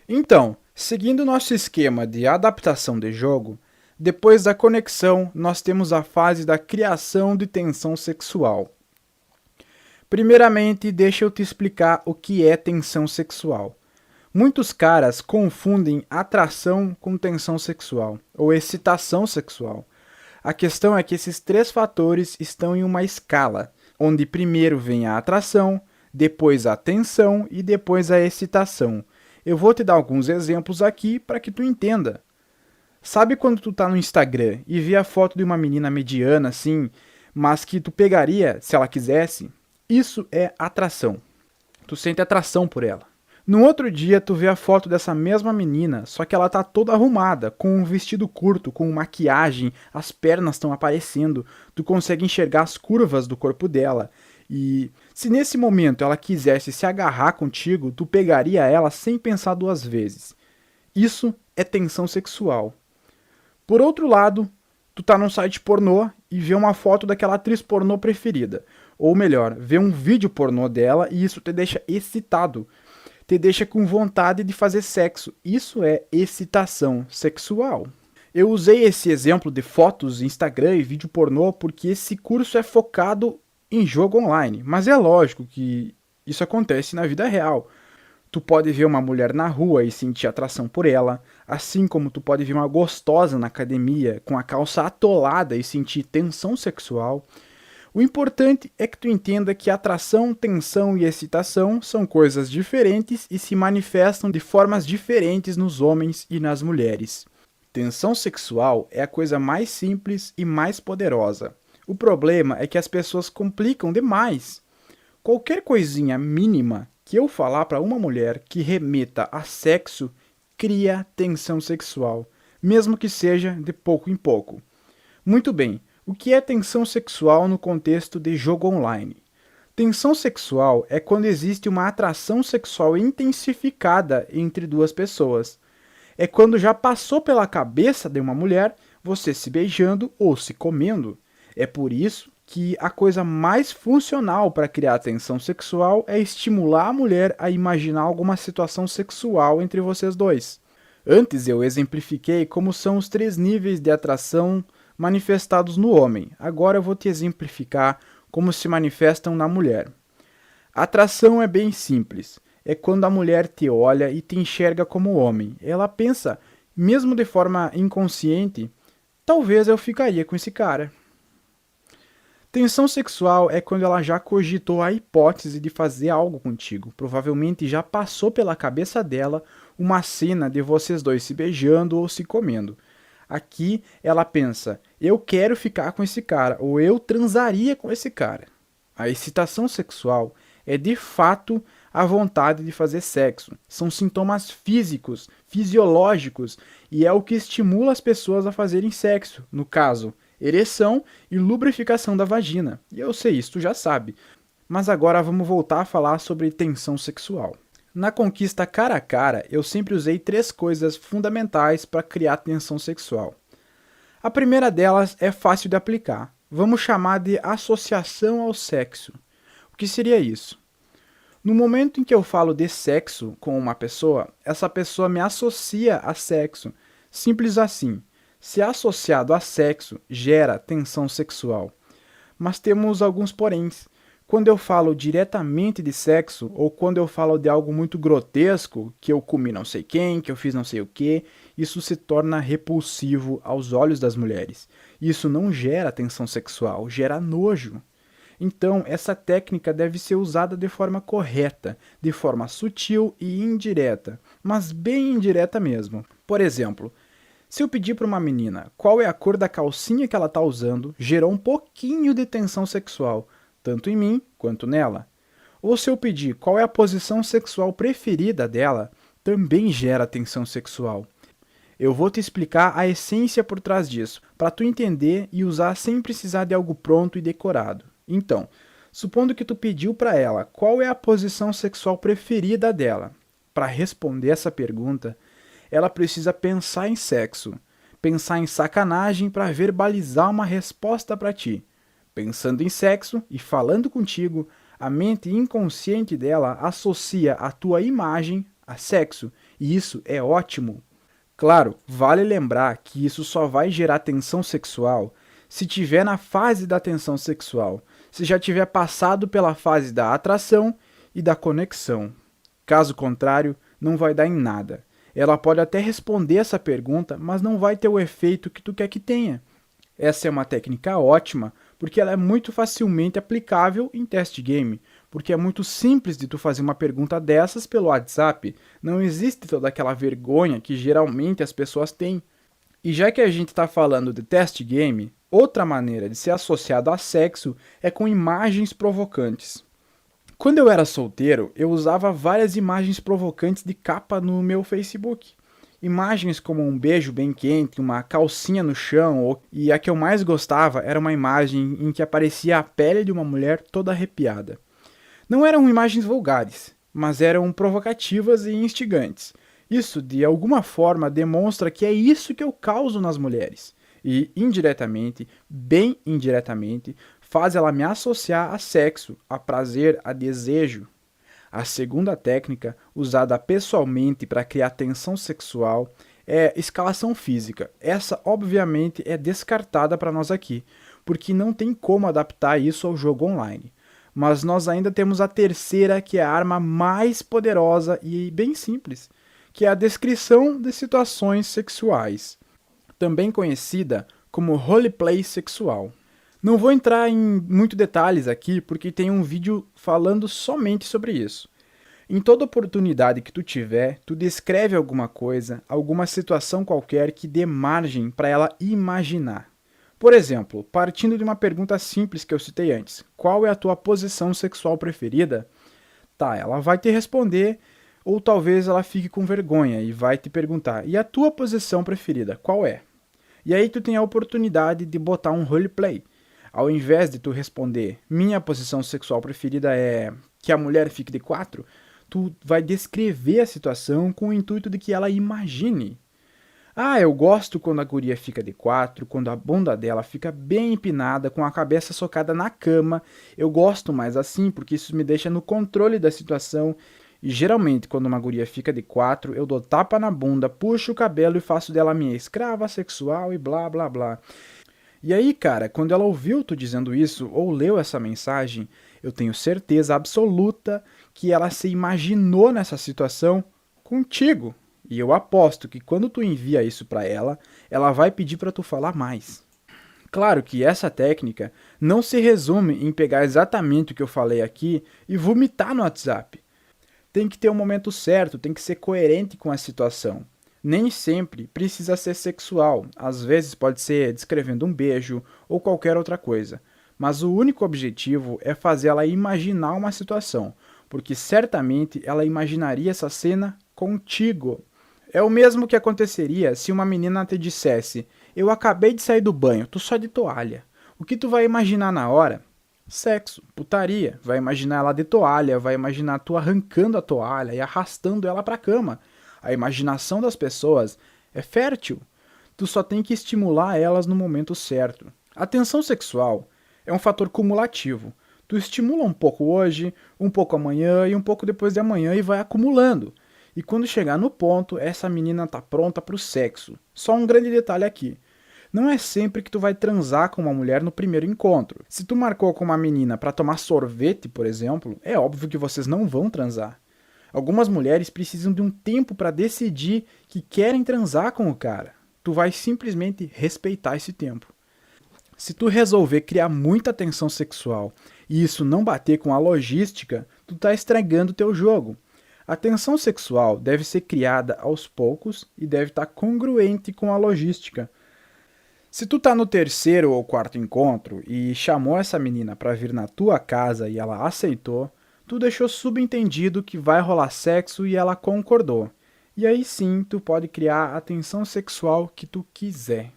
Então, seguindo nosso esquema de adaptação de jogo, depois da conexão, nós temos a fase da criação de tensão sexual. Primeiramente, deixa eu te explicar o que é tensão sexual. Muitos caras confundem atração com tensão sexual, ou excitação sexual. A questão é que esses três fatores estão em uma escala, onde primeiro vem a atração, depois a tensão e depois a excitação. Eu vou te dar alguns exemplos aqui para que tu entenda. Sabe quando tu tá no Instagram e vê a foto de uma menina mediana assim, mas que tu pegaria se ela quisesse? Isso é atração. Tu sente atração por ela. No outro dia, tu vê a foto dessa mesma menina, só que ela tá toda arrumada, com um vestido curto, com maquiagem, as pernas estão aparecendo, tu consegue enxergar as curvas do corpo dela. E se nesse momento ela quisesse se agarrar contigo, tu pegaria ela sem pensar duas vezes. Isso é tensão sexual. Por outro lado, tu tá num site pornô e vê uma foto daquela atriz pornô preferida. Ou melhor, vê um vídeo pornô dela e isso te deixa excitado. Te deixa com vontade de fazer sexo. Isso é excitação sexual. Eu usei esse exemplo de fotos, Instagram e vídeo pornô porque esse curso é focado em jogo online. Mas é lógico que isso acontece na vida real. Tu pode ver uma mulher na rua e sentir atração por ela, assim como tu pode ver uma gostosa na academia com a calça atolada e sentir tensão sexual. O importante é que tu entenda que atração, tensão e excitação são coisas diferentes e se manifestam de formas diferentes nos homens e nas mulheres. Tensão sexual é a coisa mais simples e mais poderosa. O problema é que as pessoas complicam demais. Qualquer coisinha mínima que eu falar para uma mulher que remeta a sexo cria tensão sexual, mesmo que seja de pouco em pouco. Muito bem, o que é tensão sexual no contexto de jogo online? Tensão sexual é quando existe uma atração sexual intensificada entre duas pessoas. É quando já passou pela cabeça de uma mulher você se beijando ou se comendo. É por isso que a coisa mais funcional para criar tensão sexual é estimular a mulher a imaginar alguma situação sexual entre vocês dois. Antes eu exemplifiquei como são os três níveis de atração manifestados no homem. Agora eu vou te exemplificar como se manifestam na mulher. A atração é bem simples. É quando a mulher te olha e te enxerga como homem. Ela pensa, mesmo de forma inconsciente, talvez eu ficaria com esse cara. Tensão sexual é quando ela já cogitou a hipótese de fazer algo contigo. Provavelmente já passou pela cabeça dela uma cena de vocês dois se beijando ou se comendo. Aqui ela pensa, eu quero ficar com esse cara, ou eu transaria com esse cara. A excitação sexual é de fato a vontade de fazer sexo. São sintomas físicos, fisiológicos, e é o que estimula as pessoas a fazerem sexo. No caso, ereção e lubrificação da vagina. E eu sei isso, tu já sabe. Mas agora vamos voltar a falar sobre tensão sexual. Na conquista cara a cara, eu sempre usei três coisas fundamentais para criar tensão sexual. A primeira delas é fácil de aplicar. Vamos chamar de associação ao sexo. O que seria isso? No momento em que eu falo de sexo com uma pessoa, essa pessoa me associa a sexo. Simples assim. Se associado a sexo, gera tensão sexual. Mas temos alguns poréns. Quando eu falo diretamente de sexo, ou quando eu falo de algo muito grotesco, que eu comi não sei quem, que eu fiz não sei o que, isso se torna repulsivo aos olhos das mulheres. Isso não gera tensão sexual, gera nojo. Então, essa técnica deve ser usada de forma correta, de forma sutil e indireta, mas bem indireta mesmo. Por exemplo, se eu pedir para uma menina qual é a cor da calcinha que ela está usando, gerou um pouquinho de tensão sexual, tanto em mim quanto nela. Ou se eu pedir qual é a posição sexual preferida dela, também gera tensão sexual. Eu vou te explicar a essência por trás disso, para tu entender e usar sem precisar de algo pronto e decorado. Então, supondo que tu pediu para ela qual é a posição sexual preferida dela. Para responder essa pergunta, ela precisa pensar em sexo, pensar em sacanagem para verbalizar uma resposta para ti. Pensando em sexo e falando contigo, a mente inconsciente dela associa a tua imagem a sexo e isso é ótimo. Claro, vale lembrar que isso só vai gerar tensão sexual se tiver na fase da tensão sexual, se já tiver passado pela fase da atração e da conexão. Caso contrário, não vai dar em nada. Ela pode até responder essa pergunta, mas não vai ter o efeito que tu quer que tenha. Essa é uma técnica ótima, porque ela é muito facilmente aplicável em test game, porque é muito simples de tu fazer uma pergunta dessas pelo WhatsApp, não existe toda aquela vergonha que geralmente as pessoas têm. E já que a gente está falando de test game, outra maneira de ser associado a sexo é com imagens provocantes. Quando eu era solteiro, eu usava várias imagens provocantes de capa no meu Facebook. Imagens como um beijo bem quente, uma calcinha no chão, e a que eu mais gostava era uma imagem em que aparecia a pele de uma mulher toda arrepiada. Não eram imagens vulgares, mas eram provocativas e instigantes. Isso, de alguma forma, demonstra que é isso que eu causo nas mulheres. E, indiretamente, bem indiretamente, faz ela me associar a sexo, a prazer, a desejo. A segunda técnica, usada pessoalmente para criar tensão sexual, é escalação física. Essa, obviamente, é descartada para nós aqui, porque não tem como adaptar isso ao jogo online. Mas nós ainda temos a terceira, que é a arma mais poderosa e bem simples, que é a descrição de situações sexuais, também conhecida como roleplay sexual. Não vou entrar em muitos detalhes aqui, porque tem um vídeo falando somente sobre isso. Em toda oportunidade que tu tiver, tu descreve alguma coisa, alguma situação qualquer que dê margem para ela imaginar. Por exemplo, partindo de uma pergunta simples que eu citei antes, qual é a tua posição sexual preferida? Tá, ela vai te responder, ou talvez ela fique com vergonha e vai te perguntar, e a tua posição preferida, qual é? E aí tu tem a oportunidade de botar um roleplay. Ao invés de tu responder, minha posição sexual preferida é que a mulher fique de 4, tu vai descrever a situação com o intuito de que ela imagine. Ah, eu gosto quando a guria fica de 4, quando a bunda dela fica bem empinada, com a cabeça socada na cama. Eu gosto mais assim, porque isso me deixa no controle da situação. E geralmente, quando uma guria fica de 4, eu dou tapa na bunda, puxo o cabelo e faço dela minha escrava sexual e blá blá blá. E aí, cara, quando ela ouviu tu dizendo isso, ou leu essa mensagem, eu tenho certeza absoluta que ela se imaginou nessa situação contigo. E eu aposto que quando tu envia isso para ela, ela vai pedir para tu falar mais. Claro que essa técnica não se resume em pegar exatamente o que eu falei aqui e vomitar no WhatsApp. Tem que ter o momento certo, tem que ser coerente com a situação. Nem sempre precisa ser sexual, às vezes pode ser descrevendo um beijo ou qualquer outra coisa. Mas o único objetivo é fazer ela imaginar uma situação, porque certamente ela imaginaria essa cena contigo. É o mesmo que aconteceria se uma menina te dissesse, eu acabei de sair do banho, tô só de toalha. O que tu vai imaginar na hora? Sexo, putaria. Vai imaginar ela de toalha, vai imaginar tu arrancando a toalha e arrastando ela pra cama. A imaginação das pessoas é fértil. Tu só tem que estimular elas no momento certo. A tensão sexual é um fator cumulativo. Tu estimula um pouco hoje, um pouco amanhã e um pouco depois de amanhã e vai acumulando. E quando chegar no ponto, essa menina tá pronta pro sexo. Só um grande detalhe aqui. Não é sempre que tu vai transar com uma mulher no primeiro encontro. Se tu marcou com uma menina para tomar sorvete, por exemplo, é óbvio que vocês não vão transar. Algumas mulheres precisam de um tempo para decidir que querem transar com o cara. Tu vai simplesmente respeitar esse tempo. Se tu resolver criar muita tensão sexual e isso não bater com a logística, tu tá estragando o teu jogo. A tensão sexual deve ser criada aos poucos e deve estar congruente com a logística. Se tu tá no terceiro ou quarto encontro e chamou essa menina para vir na tua casa e ela aceitou, tu deixou subentendido que vai rolar sexo e ela concordou. E aí sim, tu pode criar a tensão sexual que tu quiser.